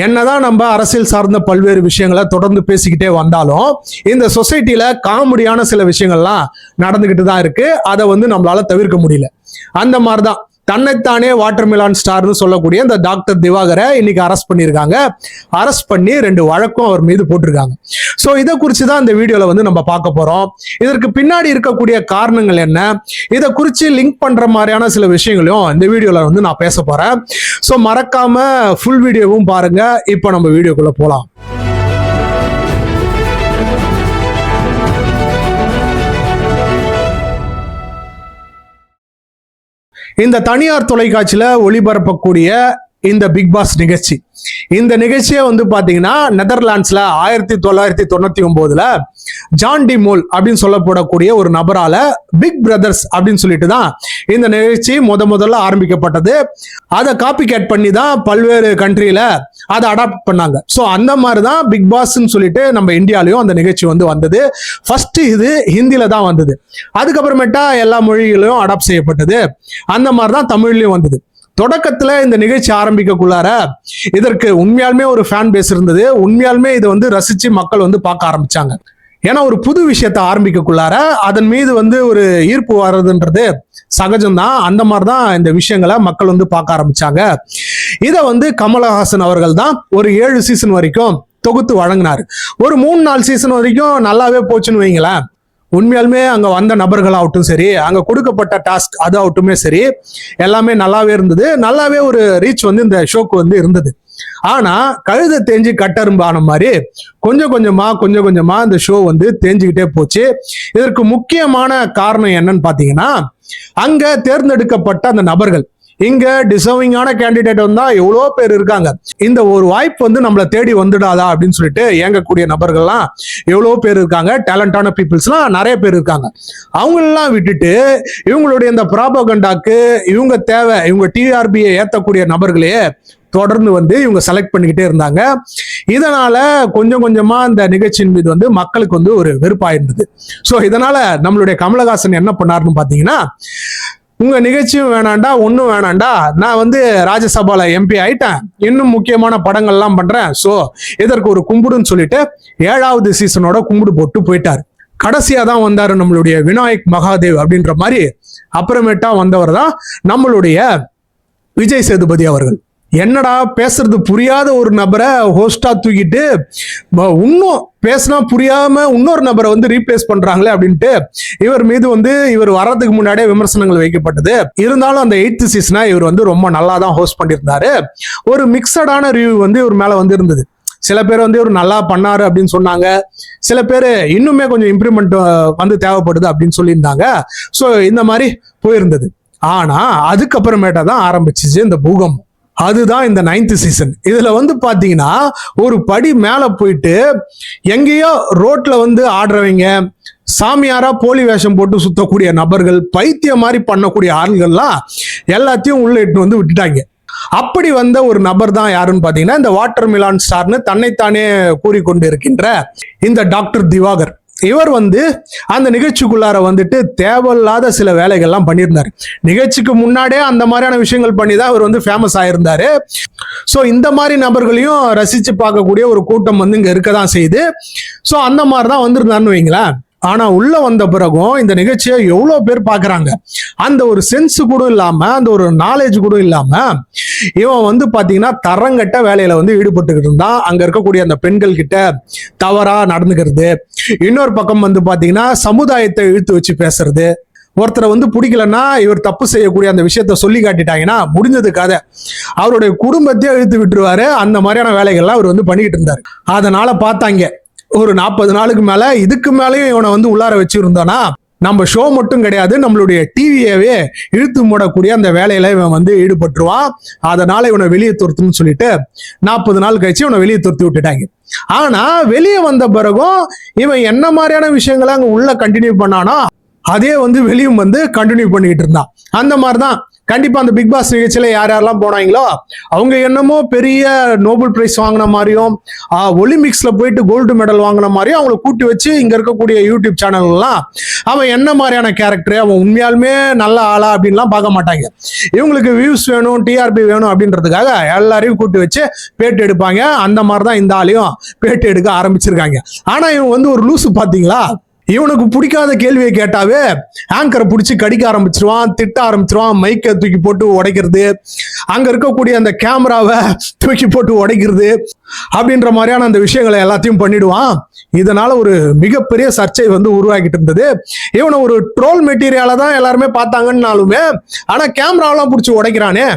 என்னதான் நம்ம அரசியல் சார்ந்த பல்வேறு விஷயங்களை தொடர்ந்து பேசிக்கிட்டே வந்தாலும் இந்த சொசைட்டில காமெடியான சில விஷயங்கள்லாம் நடந்துகிட்டு தான் இருக்கு. அதை நம்மளால தவிர்க்க முடியல. அந்த மாதிரிதான் தன்னைத்தானே வாட்டர்மெலான் ஸ்டார்னு சொல்லக்கூடிய இந்த டாக்டர் திவாகரை இன்னைக்கு அரெஸ்ட் பண்ணியிருக்காங்க. அரெஸ்ட் பண்ணி 2 வழக்கும் அவர் மீது போட்டிருக்காங்க. ஸோ இதை குறித்து தான் இந்த வீடியோவில் நம்ம பார்க்க போறோம். இதற்கு பின்னாடி இருக்கக்கூடிய காரணங்கள் என்ன, இதை குறித்து லிங்க் பண்ற மாதிரியான சில விஷயங்களையும் இந்த வீடியோவில் நான் பேச போறேன். ஸோ மறக்காம ஃபுல் வீடியோவும் பாருங்க. இப்போ நம்ம வீடியோக்குள்ள போலாம். இந்த தனியார் தொலைக்காட்சியில ஒளிபரப்பக்கூடிய இந்த பிக் பாஸ் நிகழ்ச்சி, இந்த நிகழ்ச்சியை பாத்தீங்கன்னா நெதர்லாண்ட்ஸ்ல 1999ல ஜான் டி மோல் அப்படின்னு சொல்லப்படக்கூடிய ஒரு நபரால பிக் பிரதர்ஸ் அப்படின்னு சொல்லிட்டு தான் இந்த நிகழ்ச்சி முதல்ல ஆரம்பிக்கப்பட்டது. அதை காப்பி கேட் பண்ணி தான் பல்வேறு கண்ட்ரியில அதை அடாப்ட் பண்ணாங்க. ஸோ அந்த மாதிரி தான் பிக் பாஸ்ன்னு சொல்லிட்டு நம்ம இந்தியாலையும் அந்த நிகழ்ச்சி வந்தது. ஃபர்ஸ்ட் இது ஹிந்தியில தான் வந்தது. அதுக்கப்புறமேட்டா எல்லா மொழிகளிலும் அடாப்ட் செய்யப்பட்டது. அந்த மாதிரி தான் தமிழ்லயும் வந்தது. தொடக்கத்துல இந்த நிகழ்ச்சி ஆரம்பிக்கக்குள்ளார இதற்கு உண்மையாலுமே ஒரு ஃபேன் பேஸ் இருந்தது. உண்மையாலுமே இதை ரசிச்சு மக்கள் பார்க்க ஆரம்பிச்சாங்க. ஏன்னா ஒரு புது விஷயத்த ஆரம்பிக்கக்குள்ளார அதன் மீது ஒரு ஈர்ப்பு வர்றதுன்றது சகஜம்தான். அந்த மாதிரிதான் இந்த விஷயங்களை மக்கள் பார்க்க ஆரம்பிச்சாங்க. இதை கமலஹாசன் அவர்கள் தான் ஒரு 7 சீசன் வரைக்கும் தொகுத்து வழங்கினாரு. ஒரு 3-4 சீசன் வரைக்கும் நல்லாவே போச்சுன்னு வைங்களேன். உண்மையாலுமே அங்க வந்த நபர்கள் ஆகட்டும் சரி, அங்க கொடுக்கப்பட்ட டாஸ்க் அது ஆகட்டுமே சரி, எல்லாமே நல்லாவே இருந்தது. நல்லாவே ஒரு ரீச் இந்த ஷோக்கு இருந்தது. ஆனா கழுதை தேஞ்சு கட்டரும்பான மாதிரி கொஞ்சம் கொஞ்சமா இந்த ஷோ தேஞ்சுக்கிட்டே போச்சு. இதற்கு முக்கியமான காரணம் என்னன்னு பாத்தீங்கன்னா, அங்க தேர்ந்தெடுக்கப்பட்ட அந்த நபர்கள், இங்க டிசர்விங்கான கேண்டிடேட் எவ்வளோ பேர் இருக்காங்க. இந்த ஒரு வாய்ப்பு நம்மளை தேடி வந்துடாதா அப்படின்னு சொல்லிட்டு ஏங்கக்கூடிய நபர்கள்லாம் எவ்வளோ பேர் இருக்காங்க. டேலண்டான பீப்புள்ஸ்லாம் நிறைய பேர் இருக்காங்க. அவங்களெல்லாம் விட்டுட்டு இவங்களுடைய இந்த ப்ராபகண்டாக்கு இவங்க தேவை, இவங்க டிஆர்பியை ஏற்றக்கூடிய நபர்களே தொடர்ந்து இவங்க செலக்ட் பண்ணிக்கிட்டே இருந்தாங்க. இதனால கொஞ்சமா இந்த நிகழ்ச்சியின் மீது மக்களுக்கு ஒரு வெறுப்பாயிருந்தது. ஸோ இதனால நம்மளுடைய கமலஹாசன் என்ன பண்ணாருன்னு பாத்தீங்கன்னா, உங்க நிகழ்ச்சியும் வேணாண்டா, ஒன்னும் வேணாண்டா, நான் ராஜ்யசபால எம்பி ஆயிட்டேன், இன்னும் முக்கியமான படங்கள்லாம் பண்றேன், சோ இதற்கு ஒரு கும்பிடுன்னு சொல்லிட்டு 7வது சீசனோட கும்பிடு போட்டு போயிட்டாரு. கடைசியா தான் வந்தாரு நம்மளுடைய விநாயக் மகாதேவ் அப்படின்ற மாதிரி. அப்புறமேட்டா வந்தவர் தான் நம்மளுடைய விஜய் சேதுபதி அவர்கள். என்னடா பேசுறது புரியாத ஒரு நபரை ஹோஸ்டா தூக்கிட்டு இன்னும் பேசினா புரியாம இன்னொரு நபரை ரீப்ளேஸ் பண்றாங்களே அப்படின்ட்டு இவர் மீது இவர் வர்றதுக்கு முன்னாடியே விமர்சனங்கள் வைக்கப்பட்டது. இருந்தாலும் அந்த 8th சீசனை இவர் ரொம்ப நல்லா தான் ஹோஸ்ட் பண்ணியிருந்தாரு. ஒரு மிக்சடான ரிவ்யூ இவர் மேல இருந்தது. சில பேர் இவர் நல்லா பண்ணாரு அப்படின்னு சொன்னாங்க. சில பேர் இன்னுமே கொஞ்சம் இம்ப்ரூவ்மெண்ட் தேவைப்படுது அப்படின்னு சொல்லியிருந்தாங்க. ஸோ இந்த மாதிரி போயிருந்தது. ஆனா அதுக்கப்புறமேட்டா தான் ஆரம்பிச்சிச்சு இந்த பூகம்பம். அதுதான் இந்த 9th சீசன். இதுல பாத்தீங்கன்னா ஒரு படி மேல போயிட்டு எங்கேயோ ரோட்ல ஆடுறவங்க, சாமியாரா போலி வேஷம் போட்டு சுத்தக்கூடிய நபர்கள், பைத்தியம் மாதிரி பண்ணக்கூடிய ஆள்கள்லாம் எல்லாத்தையும் உள்ள இட்டு விட்டுட்டாங்க. அப்படி வந்த ஒரு நபர் தான் யாருன்னு பாத்தீங்கன்னா, இந்த வாட்டர்மெலான் ஸ்டார்னு தன்னைத்தானே கூறிக்கொண்டு இருக்கின்ற இந்த டாக்டர் திவாகர். இவர் அந்த நிகழ்ச்சிக்குள்ளார தேவையில்லாத சில வேலைகள்லாம் பண்ணியிருந்தாரு. நிகழ்ச்சிக்கு முன்னாடியே அந்த மாதிரியான விஷயங்கள் பண்ணி தான் அவர் ஃபேமஸ் ஆயிருந்தாரு. ஸோ இந்த மாதிரி நபர்களையும் ரசிச்சு பார்க்கக்கூடிய ஒரு கூட்டம் இங்க இருக்கதான் செய்யுது. ஸோ அந்த மாதிரி தான் வந்திருந்தாருன்னு வைங்களேன். ஆனா உள்ள வந்த பிறகும் இந்த நிகழ்ச்சியை எவ்வளவு பேர் பாக்குறாங்க, அந்த ஒரு சென்ஸ் கூட இல்லாம, அந்த ஒரு நாலேஜ் கூட இல்லாம இவன் பாத்தீங்கன்னா தரங்கட்ட வேலையில ஈடுபட்டுக்கிட்டு இருந்தான். அங்க இருக்கக்கூடிய அந்த பெண்கள் கிட்ட தவறா நடந்துக்கிறது, இன்னொரு பக்கம் பாத்தீங்கன்னா சமுதாயத்தை இழுத்து வச்சு பேசுறது, ஒருத்தரை பிடிக்கலன்னா இவர் தப்பு செய்யக்கூடிய அந்த விஷயத்த சொல்லி காட்டிட்டாங்கன்னா முடிஞ்சது கதை, அவருடைய குடும்பத்தையே இழுத்து விட்டுருவாரு. அந்த மாதிரியான வேலைகள்லாம் அவர் பண்ணிக்கிட்டு இருந்தாரு. அதனால பார்த்தாங்க ஒரு 40 நாளுக்கு மேல இதுக்கு மேலேயும் இவனை உள்ளார வச்சிருந்தானா நம்ம ஷோ மட்டும் கிடையாது, நம்மளுடைய டிவியவே இழுத்து மூடக்கூடிய அந்த வேலையில இவன் ஈடுபட்டுருவான். அதனால இவனை வெளியே துரத்துன்னு சொல்லிட்டு 40 நாள் கழிச்சு இவனை வெளியே துரத்தி விட்டுட்டாங்க. ஆனா வெளியே வந்த பிறகும் இவன் என்ன மாதிரியான விஷயங்களை அங்க உள்ள கண்டினியூ பண்ணானோ அதே வெளியும் கண்டினியூ பண்ணிக்கிட்டு இருந்தான். அந்த மாதிரிதான் கண்டிப்பா அந்த பிக் பாஸ் நிகழ்ச்சியில யாரெல்லாம் போனாங்களோ அவங்க என்னமோ பெரிய நோபல் பிரைஸ் வாங்கின மாதிரியும் ஒலிம்பிக்ஸ்ல போயிட்டு கோல்டு மெடல் வாங்கின மாதிரியும் அவங்களை கூட்டி வச்சு இங்க இருக்கக்கூடிய யூடியூப் சேனல்லாம் அவன் என்ன மாதிரியான கேரக்டர், அவன் உண்மையாலுமே நல்ல ஆளா அப்படின்லாம் பார்க்க மாட்டாங்க. இவங்களுக்கு வியூஸ் வேணும், டிஆர்பி வேணும் அப்படின்றதுக்காக எல்லாரையும் கூட்டி வச்சு பேட்டி எடுப்பாங்க. அந்த மாதிரிதான் இந்த ஆளையும் பேட்டி எடுக்க ஆரம்பிச்சிருக்காங்க. ஆனா இவன் வந்து ஒரு லூசு பாத்தீங்களா, இவனுக்கு பிடிக்காத கேள்வியை கேட்டாவே ஆங்கரை பிடிச்சி கடிக்க ஆரம்பிச்சிருவான், திட்ட ஆரம்பிச்சிருவான், மைக்கை தூக்கி போட்டு உடைக்கிறது, அங்க இருக்கக்கூடிய அந்த கேமராவை தூக்கி போட்டு உடைக்கிறது அப்படின்ற மாதிரியான அந்த விஷயங்களை எல்லாத்தையும் பண்ணிடுவான். இதனால ஒரு மிகப்பெரிய சர்ச்சை வந்து உருவாக்கிட்டு இருந்தது. இவனை ஒரு ட்ரோல் மெட்டீரியலை தான் எல்லாருமே பார்த்தாங்கன்னாலுமே ஆனா கேமராவெல்லாம் பிடிச்சி உடைக்கிறானே.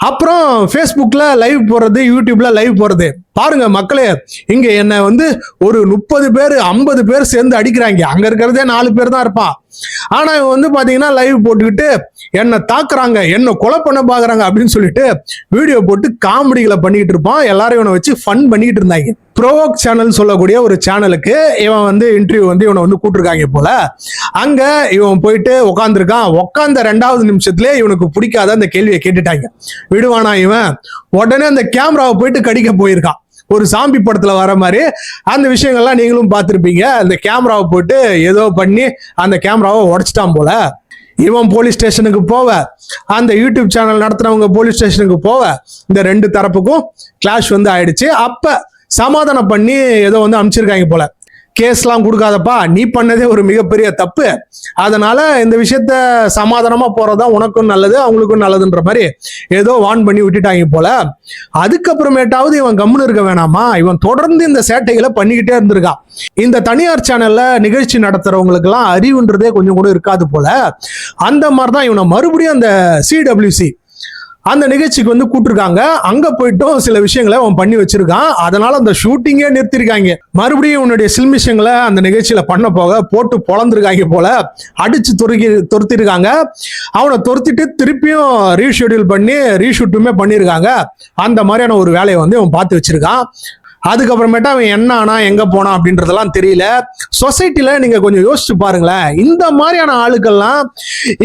அப்புறம் ஃபேஸ்புக்ல லைவ் போறது, யூடியூப்ல லைவ் போறது. பாருங்க மக்களே, இங்க என்ன வந்து ஒரு 30 பேர் 50 பேர் சேர்ந்து அடிக்கிறாங்க. அங்க இருக்கிறதே 4 பேர் தான் இருப்பான். ஆனா இவன் வந்து பாத்தீங்கன்னா லைவ் போட்டுக்கிட்டு என்ன தாக்குறாங்க, என்ன கொலை பண்ண பாக்குறாங்க அப்படின்னு சொல்லிட்டு வீடியோ போட்டு காமெடிகளை பண்ணிட்டு இருப்பான். எல்லாரும் இவனை வச்சு ஃபன் பண்ணிட்டு இருந்தாங்க. ப்ரோவோக் சேனல் சொல்லக்கூடிய ஒரு சேனலுக்கு இவன் வந்து இன்டர்வியூ வந்து இவனை வந்து கூட்டிருக்காங்க போல. அங்க இவன் போயிட்டு உட்காந்துருக்கான். உட்காந்த 2வது நிமிஷத்துலயே இவனுக்கு பிடிக்காத அந்த கேள்வியை கேட்டுட்டாங்க. விடுவானா இவன்? உடனே அந்த கேமராவை போயிட்டு கடிக்க போயிருக்கான். ஒரு சாம்பி படத்துல வர மாதிரி அந்த விஷயங்கள்லாம் நீங்களும் பார்த்திருப்பீங்க. அந்த கேமராவை போட்டு ஏதோ பண்ணி அந்த கேமராவை உடைச்சிட்டான் போல. இவன் போலீஸ் ஸ்டேஷனுக்கு போவ, அந்த யூடியூப் சேனல் நடத்துறவங்க போலீஸ் ஸ்டேஷனுக்கு போவ, இந்த 2 தரப்புக்கும் கிளாஷ் வந்து ஆயிடுச்சு. அப்ப சமாதானம் பண்ணி ஏதோ வந்து அனுப்பிச்சிருக்காங்க போல. கேஸ்லாம் கொடுக்காதப்பா, நீ பண்ணதே ஒரு மிகப்பெரிய தப்பு, அதனால இந்த விஷயத்த சமாதானமா போறதா உனக்கும் நல்லது அவங்களுக்கும் நல்லதுன்ற மாதிரி ஏதோ வான் பண்ணி விட்டுட்டாங்க போல. அதுக்கப்புறமேட்டாவது இவன் கம்முன்னு இருக்க வேணாமா? இவன் தொடர்ந்து இந்த சேட்டைகளை பண்ணிக்கிட்டே இருந்திருக்கான். இந்த தனியார் சேனல்ல நிகழ்ச்சி நடத்துறவங்களுக்கு எல்லாம் அறிவுன்றதே கொஞ்சம் கூட இருக்காது போல. அந்த மாதிரிதான் இவனை மறுபடியும் அந்த CWC அந்த நிகழ்ச்சிக்கு வந்து கூட்டிருக்காங்க. அங்க போயிட்டும் சில விஷயங்களை அவன் பண்ணி வச்சிருக்கான். அதனால அந்த ஷூட்டிங்கே நிறுத்திருக்காங்க. மறுபடியும் இவனுடைய சில்மிஷங்களை அந்த நிகழ்ச்சியில பண்ண போக போட்டு பொழந்திருக்காங்க போல. அடிச்சு துரத்திருக்காங்க. அவனை துரத்திட்டு திருப்பியும் ரீஷெடியூல் பண்ணி ரீஷூட்டுமே பண்ணியிருக்காங்க. அந்த மாதிரியான ஒரு வேலையை வந்து அவன் பார்த்து வச்சிருக்கான். அதுக்கப்புறமேட்டா அவன் என்ன ஆனா எங்க போனா அப்படின்றதெல்லாம் தெரியல. சொசைட்டில நீங்க கொஞ்சம் யோசிச்சு பாருங்களேன். இந்த மாதிரியான ஆளுக்கெல்லாம்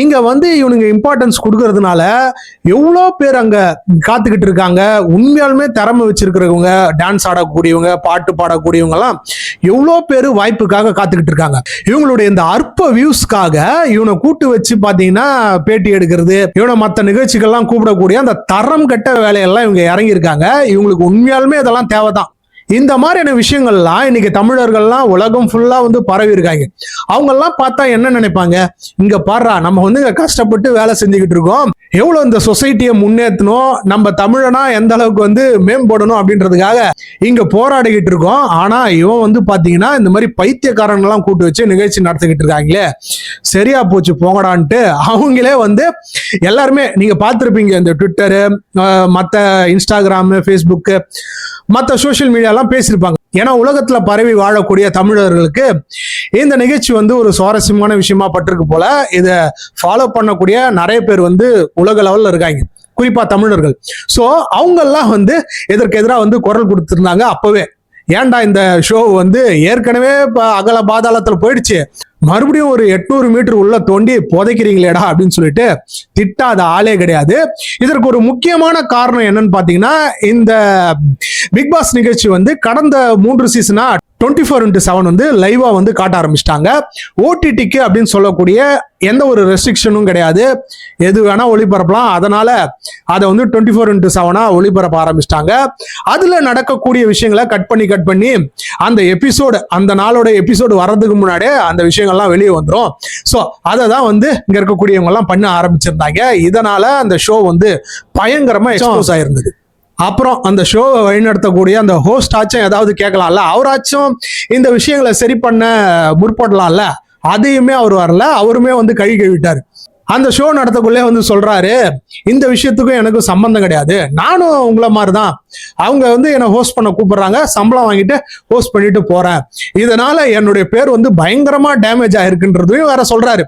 இங்க வந்து இவனுங்க இம்பார்ட்டன்ஸ் கொடுக்கறதுனால எவ்வளோ பேர் அங்க காத்துக்கிட்டு இருக்காங்க. உண்மையாலுமே திறமை வச்சிருக்கிறவங்க, டான்ஸ் ஆடக்கூடியவங்க, பாட்டு பாடக்கூடியவங்க எல்லாம் எவ்வளோ பேர் வாய்ப்புக்காக காத்துக்கிட்டு இருக்காங்க. இவங்களுடைய இந்த அற்ப வியூஸ்க்காக இவனை கூட்டு வச்சு பாத்தீங்கன்னா பேட்டி எடுக்கிறது, இவனை மற்ற நிகழ்ச்சிகள்லாம் கூப்பிடக்கூடிய அந்த தரம் கட்ட வேலையெல்லாம் இவங்க இறங்கியிருக்காங்க. இவங்களுக்கு உண்மையாலுமே இதெல்லாம் தேவைதான். இந்த மாதிரியான விஷயங்கள்லாம் இன்னைக்கு தமிழர்கள்லாம் உலகம் ஃபுல்லா வந்து பரவி இருக்காங்க. அவங்க எல்லாம் பார்த்தா என்ன நினைப்பாங்க? இங்க பாடுறா, நம்ம வந்து இங்க கஷ்டப்பட்டு வேலை செஞ்சுக்கிட்டு இருக்கோம், எவ்வளவு இந்த சொசைட்டியை முன்னேற்றணும், நம்ம தமிழனா எந்த அளவுக்கு வந்து மேம்படணும் அப்படின்றதுக்காக இங்க போராடிக்கிட்டு இருக்கோம். ஆனா இவன் வந்து பாத்தீங்கன்னா இந்த மாதிரி பைத்தியக்காரன் எல்லாம் கூட்டு வச்சு நிகழ்ச்சி நடத்திக்கிட்டு இருக்காங்களே, சரியா போச்சு போங்கடான்ட்டு அவங்களே வந்து எல்லாருமே நீங்க பார்த்திருப்பீங்க. இந்த ட்விட்டரு, மற்ற இன்ஸ்டாகிராம், ஃபேஸ்புக்கு, மற்ற சோசியல் மீடியாலாம் பேசியிருப்பாங்க. ஏன்னா உலகத்துல பரவி வாழக்கூடிய தமிழர்களுக்கு இந்த நிகழ்ச்சி வந்து ஒரு சுவாரஸ்யமான விஷயமா பட்டிருக்கு போல. இதை ஃபாலோ பண்ணக்கூடிய நிறைய பேர் வந்து உலக லெவல்ல இருக்காங்க, குறிப்பா தமிழர்கள். ஸோ அவங்கெல்லாம் வந்து இதற்கு எதிராக வந்து குரல் கொடுத்துருந்தாங்க அப்பவே. ஏன்டா இந்த ஷோ வந்து ஏற்கனவே அகல பாதாளத்துல போயிடுச்சு, மறுபடியும் ஒரு 800 மீட்டர் உள்ள தோண்டி புதைக்கிறீங்களேடா அப்படின்னு சொல்லிட்டு திட்டாத ஆளே கிடையாது. இதற்கு ஒரு முக்கியமான காரணம் என்னன்னு பாத்தீங்கன்னா, இந்த பிக் பாஸ் நிகழ்ச்சி வந்து கடந்த 3 சீசனா 24/7 வந்து லைவா வந்து காட்ட ஆரம்பிச்சிட்டாங்க. ஓடிடிக்கு அப்படின்னு சொல்லக்கூடிய எந்த ஒரு ரெஸ்ட்ரிக்ஷனும் கிடையாது, எது வேணா ஒளிபரப்பலாம். அதனால அதை வந்து 24/7 ஒளிபரப்ப ஆரம்பிச்சிட்டாங்க. அதுல நடக்கக்கூடிய விஷயங்களை கட் பண்ணி அந்த எபிசோடு, அந்த நாளோட எபிசோடு வர்றதுக்கு முன்னாடியே அந்த விஷயங்கள்லாம் வெளியே வந்துடும். ஸோ அதை தான் வந்து இங்க இருக்கக்கூடியவங்க எல்லாம் பண்ண ஆரம்பிச்சிருந்தாங்க. இதனால அந்த ஷோ வந்து பயங்கரமா எக்ஸ்போஸ் ஆயிருந்தது. அப்புறம் அந்த ஷோவை வழிநடத்தக்கூடிய அந்த ஹோஸ்ட் ஆச்சும் ஏதாவது கேட்கலாம்ல, அவராச்சும் இந்த விஷயங்களை சரி பண்ண முற்படலாம்ல, அதையுமே அவர் வரல. அவருமே வந்து கழுவிட்டாரு. அந்த ஷோ நடத்தக்குள்ளே வந்து சொல்றாரு, இந்த விஷயத்துக்கும் எனக்கும் சம்பந்தம் கிடையாது, நானும் உங்களை மாதிரிதான், அவங்க வந்து என்னை ஹோஸ்ட் பண்ண கூப்பிடுறாங்க, சம்பளம் வாங்கிட்டு ஹோஸ்ட் பண்ணிட்டு போறேன், இதனால என்னுடைய பேர் வந்து பயங்கரமா டேமேஜ் ஆயிருக்குன்றதையும் வேற சொல்றாரு.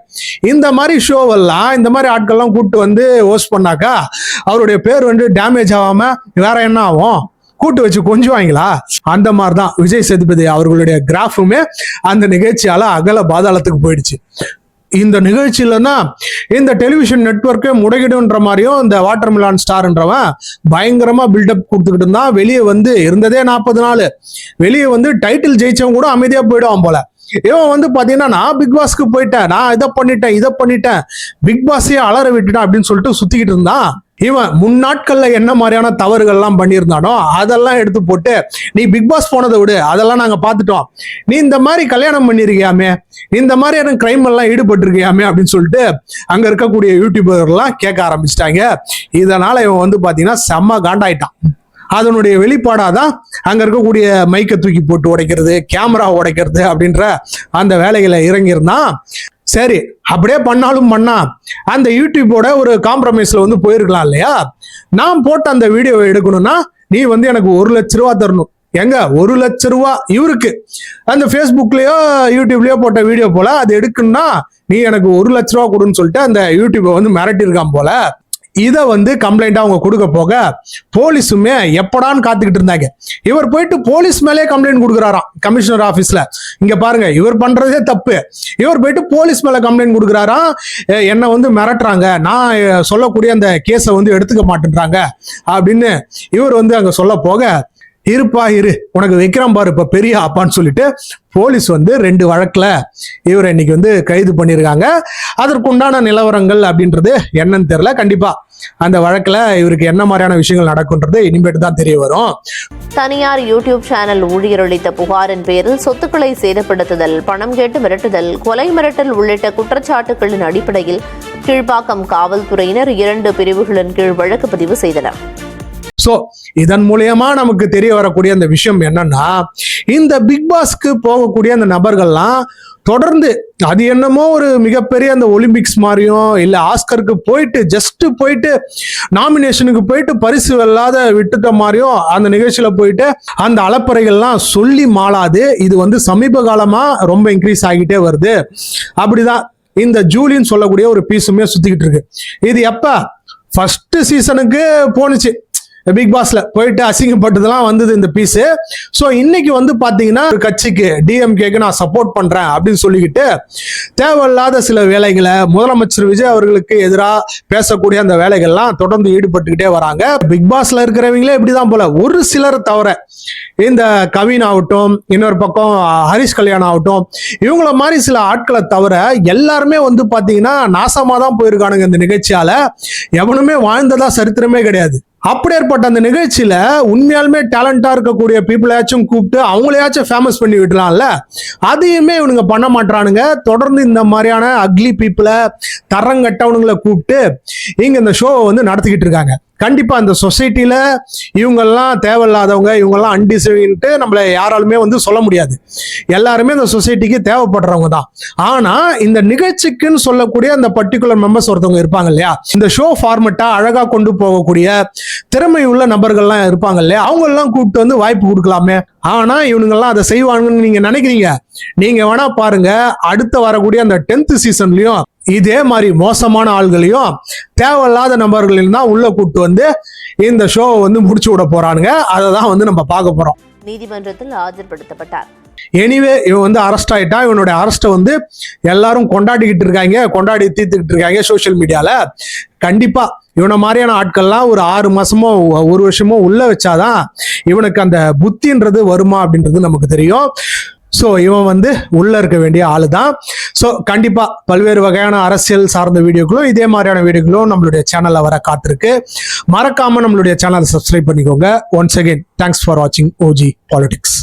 இந்த மாதிரி ஷோவெல்லாம் இந்த மாதிரி ஆட்கள்லாம் கூப்பிட்டு வந்து ஹோஸ்ட் பண்ணாக்கா அவருடைய பேர் வந்து டேமேஜ் ஆகாம வேற என்ன ஆகும்? கூட்டு வச்சு கொஞ்சுவாங்களா? அந்த மாதிரிதான் விஜய் சேதுபதி அவர்களுடைய கிராஃபுமே அந்த நிகழ்ச்சியால அகல பாதாளத்துக்கு போயிடுச்சு. இந்த நிகழ்ச்சியிலன்னா இந்த டெலிவிஷன் நெட்வொர்க்கே முடங்கிடுன்ற மாதிரியும் இந்த வாட்டர் மிலான் ஸ்டார்ன்றவன் பயங்கரமா பில்டப் கொடுத்துக்கிட்டு இருந்தான். வெளியே வந்து இருந்ததே 40 நாள், வெளியே வந்து டைட்டில் ஜெயிச்சவன் கூட அமைதியா போயிடுவான் போல. இவன் வந்து பாத்தீங்கன்னா நான் பிக் பாஸ்க்கு போயிட்டேன், நான் இதை பண்ணிட்டேன், பிக் பாஸையே அலற விட்டுட்டேன் அப்படின்னு சொல்லிட்டு சுத்திக்கிட்டு இருந்தான். இவன் முன்னாட்கள்ல என்ன மாதிரியான தவறுகள்லாம் பண்ணியிருந்தானோ அதெல்லாம் எடுத்து போட்டு, நீ பிக் பாஸ் போனதை விடு, அதெல்லாம் நாங்க பார்த்துட்டோம், நீ இந்த மாதிரி கல்யாணம் பண்ணிருக்கியாமே, இந்த மாதிரியான கிரைம் எல்லாம் ஈடுபட்டிருக்கியாமே அப்படின்னு சொல்லிட்டு அங்க இருக்கக்கூடிய யூடியூபர்லாம் கேட்க ஆரம்பிச்சிட்டாங்க. இதனால இவன் வந்து பாத்தீங்கன்னா செம்ம காண்டாயிட்டான். அதனுடைய வெளிப்பாடாதான் அங்க இருக்கக்கூடிய மைக்கை தூக்கி போட்டு உடைக்கிறது, கேமரா உடைக்கிறது அப்படின்ற அந்த வேலைகளை இறங்கியிருந்தான். சரி, அப்படியே பண்ணாலும் பண்ணா அந்த யூடியூபோட ஒரு காம்ப்ரமைஸ்ல வந்து போயிருக்கலாம் இல்லையா? நான் போட்ட அந்த வீடியோவை எடுக்கணும்னா நீ வந்து எனக்கு 1 லட்ச ரூபா தரணும். எங்க 1 லட்ச ரூபா இவருக்கு அந்த ஃபேஸ்புக்லயோ யூடியூப்லயோ போட்ட வீடியோ போல அது எடுக்கணும்னா நீ எனக்கு 1 லட்ச ரூபா கொடுன்னு சொல்லிட்டு அந்த யூடியூபை வந்து மிரட்டியிருக்கான் போல. இதை வந்து கம்ப்ளைண்டா அவங்க கொடுக்க போக போலீஸுமே எப்படான்னு காத்துக்கிட்டு இருந்தாங்க. இவர் போயிட்டு போலீஸ் மேலே கம்ப்ளைண்ட் கொடுக்குறாராம் கமிஷனர் ஆபீஸ்ல. இங்க பாருங்க, இவர் பண்றதே தப்பு, இவர் போயிட்டு போலீஸ் மேல கம்ப்ளைண்ட் கொடுக்குறாராம். என்ன வந்து மிரட்டுறாங்க, நான் சொல்லக்கூடிய அந்த கேஸை வந்து எடுத்துக்க மாட்டேன்றாங்க அப்படின்னு இவர் வந்து அங்க சொல்ல போக, இருப்பா இரு உனக்கு வைக்கிறான் பாரு இப்ப பெரிய அப்பான்னு சொல்லிட்டு போலீஸ் வந்து 2 வழக்குல இவரை இன்னைக்கு வந்து கைது பண்ணியிருக்காங்க. அதற்குண்டான நிலவரங்கள் அப்படின்றது என்னன்னு தெரியல. கண்டிப்பா அந்த வழக்குல இவருக்கு என்ன மாதிரியான விஷயங்கள் நடக்கும்ன்றது இனிமேட்டு தான் தெரிய வரும். தனியார் யூடியூப் சேனல் ஊழியர் அளித்த புகாரின் பேரில் சொத்துக்களை சேதப்படுத்துதல், பணம் கேட்டு மிரட்டுதல், கொலை மிரட்டல் உள்ளிட்ட குற்றச்சாட்டுகளின் அடிப்படையில் கீழ்ப்பாக்கம் காவல்துறையினர் 2 பிரிவுகளின் கீழ் வழக்கு பதிவு செய்தனர். சோ இதன் மூலியமா நமக்கு தெரிய வரக்கூடிய அந்த விஷயம் என்னன்னா, இந்த பிக் பாஸ்க்கு போகக்கூடிய அந்த நபர்கள்லாம் தொடர்ந்து அது என்னமோ ஒரு மிகப்பெரிய அந்த ஒலிம்பிக்ஸ் மாதிரியும் இல்ல ஆஸ்கருக்கு போயிட்டு ஜஸ்ட் போயிட்டு நாமினேஷனுக்கு போயிட்டு பரிசு வெல்லாத விட்டுட்ட மாதிரியும் அந்த நிகழ்ச்சியில போயிட்டு அந்த அலப்பறைகள்லாம் சொல்லி மாளாது. இது வந்து சமீப காலமா ரொம்ப இன்க்ரீஸ் ஆகிட்டே வருது. அப்படிதான் இந்த ஜூலின்னு சொல்லக்கூடிய ஒரு பீஸுமே சுத்திக்கிட்டு இருக்கு. இது எப்ப ஃபர்ஸ்ட் சீசனுக்கு போனுச்சு, பிக் பாஸ்ல போயிட்டு அசிங்கப்பட்டதெல்லாம் வந்தது இந்த பீஸ். சோ இன்னைக்கு வந்து பாத்தீங்கன்னா ஒரு கட்சிக்கு டிஎம்கேக்கு நான் சப்போர்ட் பண்றேன் அப்படின்னு சொல்லிக்கிட்டு தேவையில்லாத சில வேலைகளை முதலமைச்சர் விஜய் அவர்களுக்கு எதிராக பேசக்கூடிய அந்த வேலைகள்லாம் தொடர்ந்து ஈடுபட்டுக்கிட்டே வராங்க. பிக் பாஸ்ல இருக்கிறவங்களே இப்படிதான் போல, ஒரு சிலர் தவிர இந்த கவின் ஆகட்டும், இன்னொரு பக்கம் ஹரிஷ் கல்யாணம் ஆகட்டும், இவங்கள மாதிரி சில ஆட்களை தவிர எல்லாருமே வந்து பாத்தீங்கன்னா நாசமா தான் போயிருக்கானுங்க. இந்த நிகழ்ச்சியால எவனுமே வாழ்ந்ததா சரித்திரமே கிடையாது. அப்படியேற்பட்ட அந்த நிகழ்ச்சியில உண்மையாலுமே டேலண்டா இருக்கக்கூடிய பீப்புளையாச்சும் கூப்பிட்டு அவங்களையாச்சும் ஃபேமஸ் பண்ணி விடலாம்ல, அதையுமே இவனுங்க பண்ண மாட்டானுங்க. தொடர்ந்து இந்த மாதிரியான அக்லி பீப்புளை தரங்கட்டவனுங்களை கூப்பிட்டு இங்க இந்த ஷோவை வந்து நடத்திக்கிட்டு இருக்காங்க. கண்டிப்பா இந்த சொசைட்டில இவங்கெல்லாம் தேவையில்லாதவங்க, இவங்கெல்லாம் அன்டிசர்வ்டு நம்மள யாராலுமே வந்து சொல்ல முடியாது. எல்லாருமே இந்த சொசைட்டிக்கு தேவைப்படுறவங்க தான். ஆனா இந்த நிகழ்ச்சிக்குன்னு சொல்லக்கூடிய அந்த பர்டிகுலர் மெம்பர்ஸ் ஒருத்தவங்க இருப்பாங்க இல்லையா, இந்த ஷோ ஃபார்மட்டா அழகா கொண்டு போகக்கூடிய திறமை உள்ள நபர்கள்லாம் இருப்பாங்க இல்லையா, அவங்க எல்லாம் கூப்பிட்டு வந்து வாய்ப்பு கொடுக்கலாமே. ஆனா இவனுங்கெல்லாம் அதை செய்வாங்கன்னு நீங்க நினைக்கிறீங்க? நீங்க வேணா பாருங்க, அடுத்த வரக்கூடிய அந்த 10th சீசன்லயும் இதே மாதிரி மோசமான ஆள்களையும் தேவையில்லாத நபர்களையும் தான் உள்ள கூட்டு வந்து இந்த ஷோவை வந்து முடிச்சு விட போறானுங்க. அதை தான் வந்து நம்ம பார்க்க போறோம். நீதிமன்றத்தில் ஆஜர்படுத்தப்பட்டார். எனிவே இவன் வந்து அரெஸ்ட் ஆயிட்டான். இவனுடைய அரெஸ்ட்டை வந்து எல்லாரும் கொண்டாடிக்கிட்டு இருக்காங்க, கொண்டாடி தீர்த்துக்கிட்டு இருக்காங்க சோசியல் மீடியால. கண்டிப்பா இவனை மாதிரியான ஆட்கள்லாம் ஒரு 6 மாசமோ 1 வருஷமோ உள்ள வச்சாதான் இவனுக்கு அந்த புத்தின்றது வருமா அப்படின்றது நமக்கு தெரியும். ஸோ இவன் வந்து உள்ள இருக்க வேண்டிய ஆளு தான். ஸோ கண்டிப்பா பல்வேறு வகையான அரசியல் சார்ந்த வீடியோக்களும் இதே மாதிரியான வீடியோக்களும் நம்மளுடைய சேனல்ல வர காத்திருக்கு. மறக்காம நம்மளுடைய சேனலை சப்ஸ்கிரைப் பண்ணிக்கோங்க. ஒன்ஸ் அகெயின் தேங்க்ஸ் ஃபார் வாட்சிங் OG Politics.